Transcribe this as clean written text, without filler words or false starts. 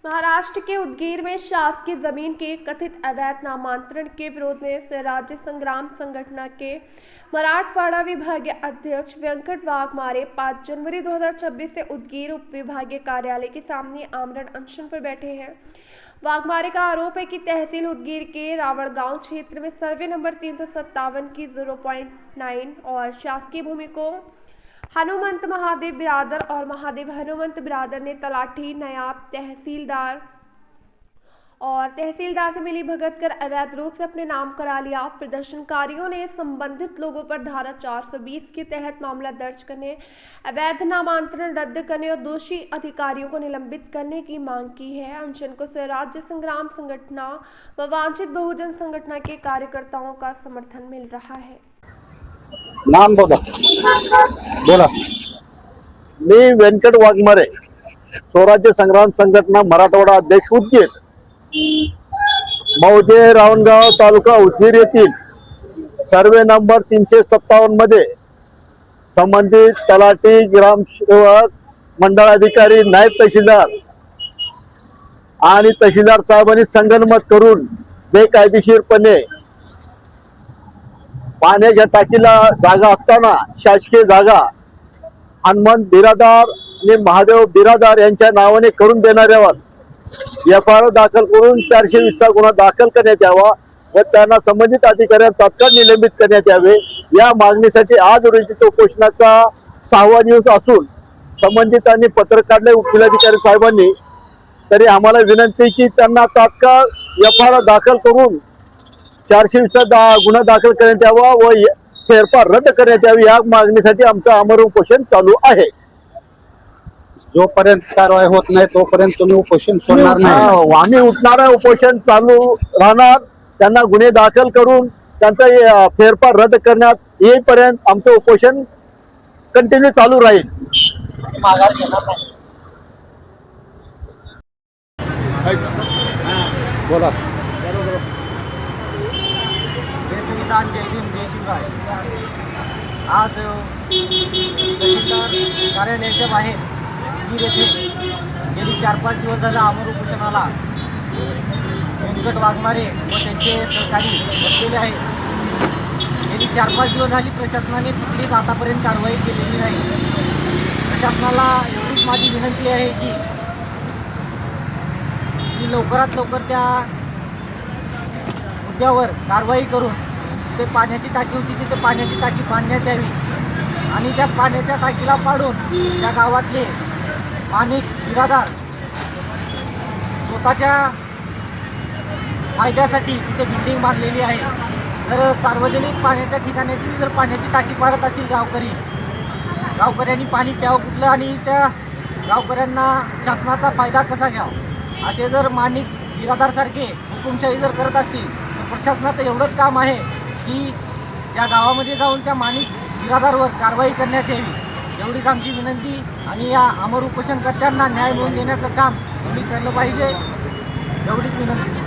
महाराष्ट्र के उदगीर में शासकीय जमीन के कथित अवैध नामांतरण के विरोध में स्वराज्य संग्राम संगठन के मराठवाड़ा विभागीय अध्यक्ष वेंकट वाघमारे 5 जनवरी 2026 से उदगीर उप विभागीय कार्यालय के सामने आमरण अनशन पर बैठे हैं। वाघमारे का आरोप है कि तहसील उदगीर के रावणगांव क्षेत्र में सर्वे नंबर 357 की 0.9 और शासकीय भूमि को हनुमंत महादेव बिरादर और महादेव हनुमंत बिरादर ने तलाठी नायब तहसीलदार से मिली भगत कर अवैध रूप से अपने नाम करा लिया। प्रदर्शनकारियों ने संबंधित लोगों पर धारा 420 के तहत मामला दर्ज करने, अवैध नामांतरण रद्द करने और दोषी अधिकारियों को निलंबित करने की मांग की है। अनशन को स्वराज्य संग्राम संगठन व वांछित बहुजन संगठन के कार्यकर्ताओं का समर्थन मिल रहा है। नाम बोला बोला। मी वेंकट वाघमारे, स्वराज्य संग्राम संघटना मराठवाडा अध्यक्ष उदगीर, मौजे रावणगाव तालुका उदगीर येथील सर्वे नंबर 357 मध्ये संबंधित तलाठी, ग्रामसेवक, मंडळ अधिकारी, नायब तहसीलदार आणि तहसीलदार साहेबांनी संगनमत करून बेकायदेशीरपणे पाण्याच्या टाकीला जागा असताना शासकीय जागा हनुमंत बिरादार आणि महादेव बिरादार यांच्या नावाने करून देणाऱ्यावर एफआयआर दाखल करून 420चा गुन्हा दाखल करण्यात यावा व त्यांना संबंधित अधिकाऱ्यांना तात्काळ निलंबित करण्यात यावे या मागणीसाठी आज रोजी उपोषणाचा 6वा दिवस असून संबंधितांनी पत्र काढले उपजिल्हाधिकारी साहेबांनी। तरी आम्हाला विनंती की त्यांना तात्काळ एफआयआर दाखल करून 420चा गुन्हा दाखल करण्यात यावा व फेरफार रद्द करण्यात यावी या मागणीसाठी आमचं आमरण उपोषण चालू आहे। जोपर्यंत कारवाई होत नाही तोपर्यंत तुम्ही उपोषण सोडणार नाही। आम्ही उठणारा उपोषण चालू राहणार। त्यांना गुन्हे दाखल करून त्यांचा फेरफार रद्द करण्यात येईपर्यंत आमचं उपोषण कंटिन्यू चालू राहील। बोला। जय भीम जय शिवराय। आज तहसीलदार कार्यालयाच्या बाहेर उदगीर येथे गेली 4-5 दिवस झालं आमरण उपोषणाला वेंकट वाघमारे व त्यांचे सहकारी बसलेले आहेत। गेली 4-5 दिवस झाली प्रशासनाने कुठलीच आतापर्यंत कारवाई केलेली नाही। प्रशासनाला एवढीच माझी विनंती आहे की लवकरात लवकर त्या मुद्द्यावर कारवाई करून जिथे पाण्याची टाकी होती तिथे पाण्याची टाकी बांधण्यात यावी आणि त्या पाण्याच्या टाकीला पाडून त्या गावातले अनेक बिरादार स्वतःच्या फायद्यासाठी तिथे बिल्डिंग बांधलेली आहे। तर सार्वजनिक पाण्याच्या ठिकाणाची जर पाण्याची टाकी पाडत असतील गावकऱ्यांनी पाणी प्यावं कुठलं आणि त्या गावकऱ्यांना शासनाचा फायदा कसा घ्यावा असे जर माणिक बिरादारसारखे हुकुमशाही जर करत असतील तर प्रशासनाचं एवढंच काम आहे की त्या गावामध्ये जाऊन त्या माणिक बिरादारवर कारवाई करण्यात यावी एवढीच आमची विनंती आणि या अमर उपोषणकर्त्यांना न्याय मिळवून देण्याचं काम तुम्ही केलं पाहिजे एवढीच विनंती।